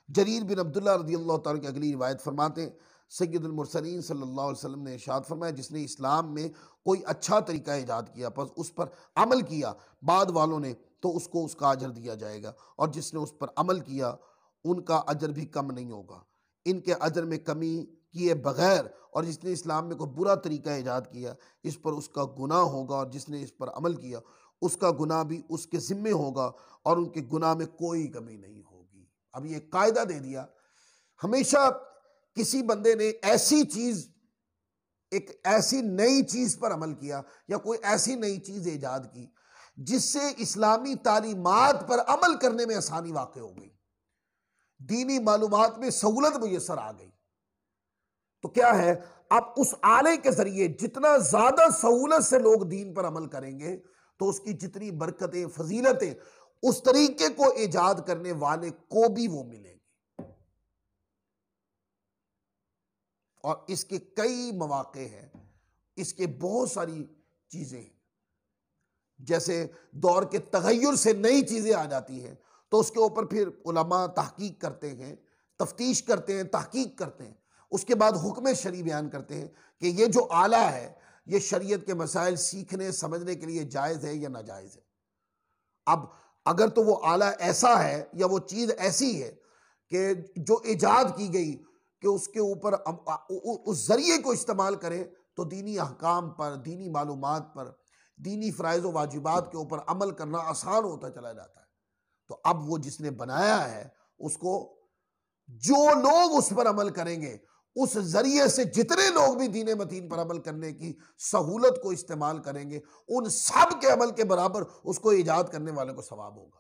جریر بن عبداللہ رضی اللہ تعالیٰ کی اگلی روایت فرماتے ہیں، سید المرسلین صلی اللہ علیہ وسلم نے ارشاد فرمایا، جس نے اسلام میں کوئی اچھا طریقہ ایجاد کیا پس اس پر عمل کیا بعد والوں نے تو اس کو اس کا اجر دیا جائے گا، اور جس نے اس پر عمل کیا ان کا اجر بھی کم نہیں ہوگا، ان کے اجر میں کمی کیے بغیر، اور جس نے اسلام میں کوئی برا طریقہ ایجاد کیا اس پر اس کا گناہ ہوگا، اور جس نے اس پر عمل کیا اس کا گناہ بھی اس کے ذمے ہوگا، اور ان کے گناہ میں کوئی کمی نہیں ہوگی۔ اب یہ قاعدہ دے دیا، ہمیشہ کسی بندے نے ایسی چیز، ایک ایسی نئی چیز پر عمل کیا یا کوئی ایسی نئی چیز ایجاد کی جس سے اسلامی تعلیمات پر عمل کرنے میں آسانی واقع ہو گئی، دینی معلومات میں سہولت میسر آ گئی، تو کیا ہے، اب اس آلے کے ذریعے جتنا زیادہ سہولت سے لوگ دین پر عمل کریں گے تو اس کی جتنی برکتیں، فضیلتیں اس طریقے کو ایجاد کرنے والے کو بھی وہ ملیں گی۔ اور اس کے کئی مواقع ہیں، اس کے بہت ساری چیزیں ہیں، جیسے دور کے تغیر سے نئی چیزیں آ جاتی ہیں تو اس کے اوپر پھر علماء تحقیق کرتے ہیں، تفتیش کرتے ہیں، تحقیق کرتے ہیں، اس کے بعد حکم شرعی بیان کرتے ہیں کہ یہ جو آلہ ہے یہ شریعت کے مسائل سیکھنے سمجھنے کے لیے جائز ہے یا ناجائز ہے۔ اب اگر تو وہ آلہ ایسا ہے یا وہ چیز ایسی ہے کہ جو ایجاد کی گئی کہ اس کے اوپر اس ذریعے کو استعمال کریں تو دینی احکام پر، دینی معلومات پر، دینی فرائض و واجبات کے اوپر عمل کرنا آسان ہوتا چلا جاتا ہے، تو اب وہ جس نے بنایا ہے اس کو، جو لوگ اس پر عمل کریں گے اس ذریعے سے جتنے لوگ بھی دین متین پر عمل کرنے کی سہولت کو استعمال کریں گے ان سب کے عمل کے برابر اس کو ایجاد کرنے والے کو ثواب ہوگا،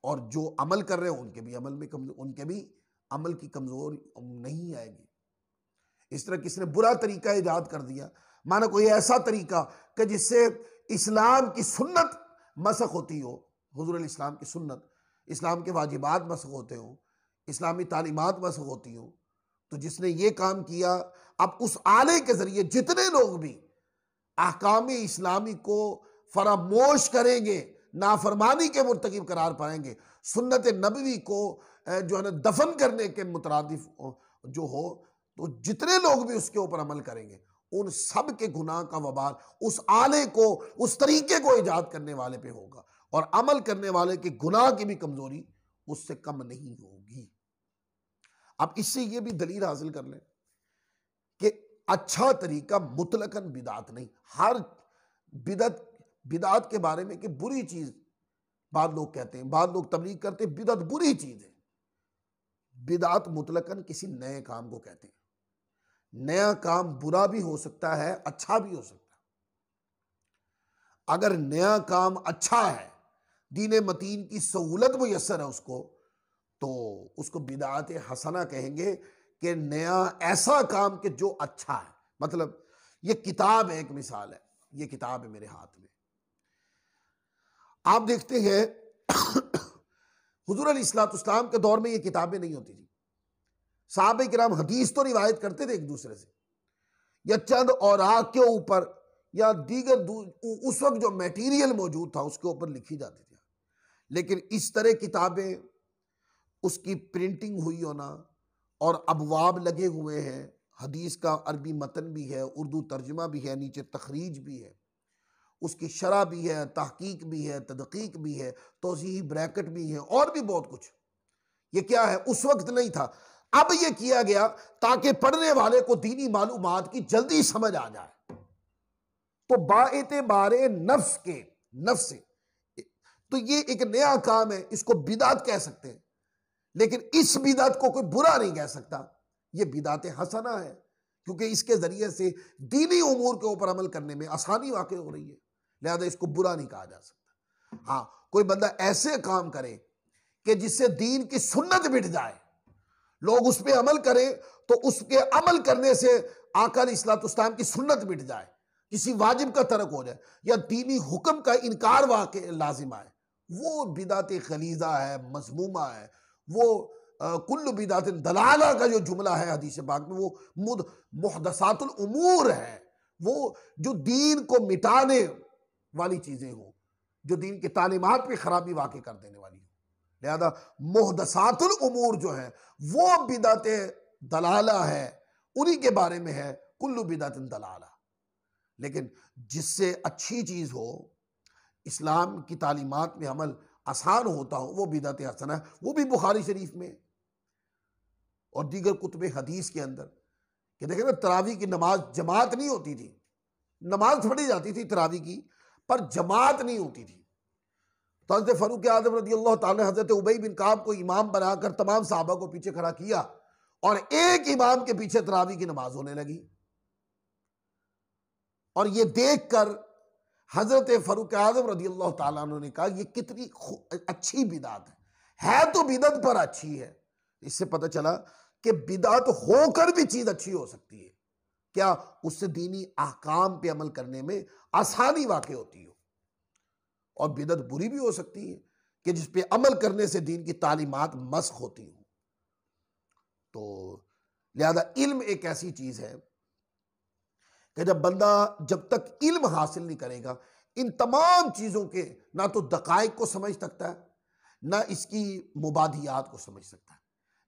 اور جو عمل کر رہے ہیں ان کے بھی عمل میں ان کے بھی عمل کی کمزور نہیں آئے گی۔ اس طرح کس نے برا طریقہ ایجاد کر دیا، مانا کوئی ایسا طریقہ کہ جس سے اسلام کی سنت مسخ ہوتی ہو، حضور الاسلام کی سنت، اسلام کے واجبات مسخ ہوتے ہوں، اسلامی تعلیمات مسخ ہوتی ہوں، تو جس نے یہ کام کیا اب اس آلے کے ذریعے جتنے لوگ بھی احکام اسلامی کو فراموش کریں گے، نافرمانی کے مرتکب قرار پائیں گے، سنت نبوی کو جو ہے نا دفن کرنے کے مترادف جو ہو، تو جتنے لوگ بھی اس کے اوپر عمل کریں گے ان سب کے گناہ کا وبال اس آلے کو، اس طریقے کو ایجاد کرنے والے پہ ہوگا، اور عمل کرنے والے کے گناہ کی بھی کمزوری اس سے کم نہیں ہوگی۔ اب اس سے یہ بھی دلیل حاصل کر لیں کہ اچھا طریقہ مطلقاً بدعت نہیں، ہر بدعت کے بارے میں کہ بری چیز بعض لوگ کہتے ہیں، بعض لوگ تبلیغ کرتے ہیں بدعت بری چیز ہے، بدعت مطلقاً کسی نئے کام کو کہتے ہیں، نیا کام برا بھی ہو سکتا ہے، اچھا بھی ہو سکتا ہے۔ اگر نیا کام اچھا ہے، دین متین کی سہولت میسر ہے اس کو بدعت حسنہ کہیں گے، کہ نیا ایسا کام کہ جو اچھا ہے۔ مطلب یہ کتاب ہے، ایک مثال ہے، یہ کتاب ہے میرے ہاتھ میں، آپ دیکھتے ہیں حضور علیہ السلام کے دور میں یہ کتابیں نہیں ہوتی تھی، صحابہ کرام حدیث تو روایت کرتے تھے ایک دوسرے سے، یا چند اوراق کے اوپر یا دیگر اس وقت جو میٹیریل موجود تھا اس کے اوپر لکھی جاتی تھی، لیکن اس طرح کتابیں، اس کی پرنٹنگ ہوئی ہونا، اور ابواب لگے ہوئے ہیں، حدیث کا عربی متن بھی ہے، اردو ترجمہ بھی ہے، نیچے تخریج بھی ہے، اس کی شرح بھی ہے، تحقیق بھی ہے، تدقیق بھی ہے، توضیحی بریکٹ بھی ہے، اور بھی بہت کچھ۔ یہ کیا ہے، اس وقت نہیں تھا، اب یہ کیا گیا تاکہ پڑھنے والے کو دینی معلومات کی جلدی سمجھ آ جائے، تو باعتبار نفس سے تو یہ ایک نیا کام ہے، اس کو بدعت کہہ سکتے ہیں، لیکن اس بدعت کو کوئی برا نہیں کہہ سکتا، یہ بدعت حسنہ ہے، کیونکہ اس کے ذریعے سے دینی امور کے اوپر عمل کرنے میں آسانی واقع ہو رہی ہے، لہذا اس کو برا نہیں کہا جا سکتا۔ ہاں، کوئی بندہ ایسے کام کرے کہ جس سے دین کی سنت مٹ جائے، لوگ اس پہ عمل کریں تو اس کے عمل کرنے سے آقا علیہ الصلوۃ والسلام کی سنت مٹ جائے، کسی واجب کا ترک ہو جائے، یا دینی حکم کا انکار واقع لازم آئے، وہ بدعت غلیظہ ہے، مذمومہ ہے، وہ کل بدعت دلالہ کا جو جملہ ہے حدیث پاک میں، وہ محدثات الامور ہے، وہ جو دین کو مٹانے والی چیزیں ہوں، جو دین کی تعلیمات پہ خرابی واقع کر دینے والی ہوں، لہذا محدثات الامور جو ہے وہ بدعت دلالہ ہے، انہی کے بارے میں ہے کل بدعت دلالہ۔ لیکن جس سے اچھی چیز ہو، اسلام کی تعلیمات میں عمل آسان ہوتا ہو، وہ بدعت حسنہ ہے، وہ بھی بخاری شریف میں اور دیگر کتب حدیث کے اندر کہ دیکھیں نا، تراویح کی نماز جماعت نہیں ہوتی تھی، نماز پڑھی جاتی تھی تراویح کی پر جماعت نہیں ہوتی تھی۔ تو حضرت فاروق اعظم رضی اللہ تعالیٰ نے حضرت ابی بن کعب کو امام بنا کر تمام صحابہ کو پیچھے کھڑا کیا اور ایک امام کے پیچھے تراویح کی نماز ہونے لگی، اور یہ دیکھ کر حضرت فاروق اعظم رضی اللہ تعالیٰ عنہ نے کہا یہ کتنی اچھی بدعت ہے تو بدعت پر اچھی ہے۔ اس سے پتہ چلا کہ بدعت ہو کر بھی چیز اچھی ہو سکتی ہے، کیا اس سے دینی احکام پہ عمل کرنے میں آسانی واقع ہوتی ہو، اور بدعت بری بھی ہو سکتی ہے کہ جس پہ عمل کرنے سے دین کی تعلیمات مسخ ہوتی ہوں۔ تو لہذا علم ایک ایسی چیز ہے کہ جب تک علم حاصل نہیں کرے گا، ان تمام چیزوں کے نہ تو دقائق کو سمجھ سکتا ہے، نہ اس کی مبادیات کو سمجھ سکتا ہے۔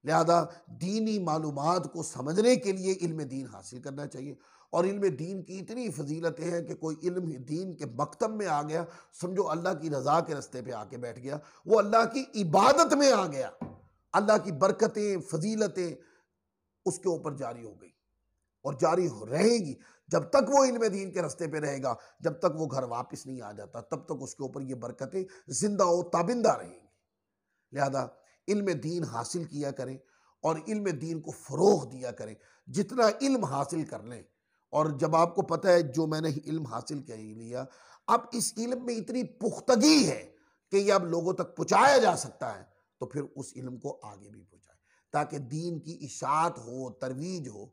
لہذا دینی معلومات کو سمجھنے کے لیے علم دین حاصل کرنا چاہیے، اور علم دین کی اتنی فضیلتیں ہیں کہ کوئی علم دین کے مکتب میں آ گیا، سمجھو اللہ کی رضا کے رستے پہ آ کے بیٹھ گیا، وہ اللہ کی عبادت میں آ گیا، اللہ کی برکتیں فضیلتیں اس کے اوپر جاری ہو گئی اور جاری رہیں گی جب تک وہ علم دین کے رستے پہ رہے گا، جب تک وہ گھر واپس نہیں آ جاتا تب تک اس کے اوپر یہ برکتیں زندہ و تابندہ رہیں گی۔ لہذا علم دین حاصل کیا کریں اور علم دین کو فروغ دیا کریں، جتنا علم حاصل کر لیں۔ اور جب آپ کو پتہ ہے جو میں نے علم حاصل کر لیا، اب اس علم میں اتنی پختگی ہے کہ یہ اب لوگوں تک پہنچایا جا سکتا ہے، تو پھر اس علم کو آگے بھی پہنچائیں تاکہ دین کی اشاعت ہو، ترویج ہو،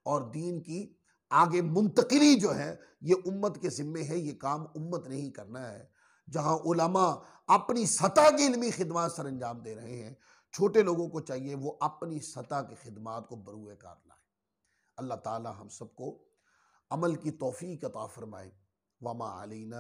اور دین کی آگے منتقلی جو ہے یہ امت کے ذمے ہے، یہ کام امت نے ہی کرنا ہے۔ جہاں علماء اپنی سطح کی علمی خدمات سر انجام دے رہے ہیں، چھوٹے لوگوں کو چاہیے وہ اپنی سطح کی خدمات کو بروئے کار لائیں۔ اللہ تعالی ہم سب کو عمل کی توفیق عطا فرمائے۔ وما علینا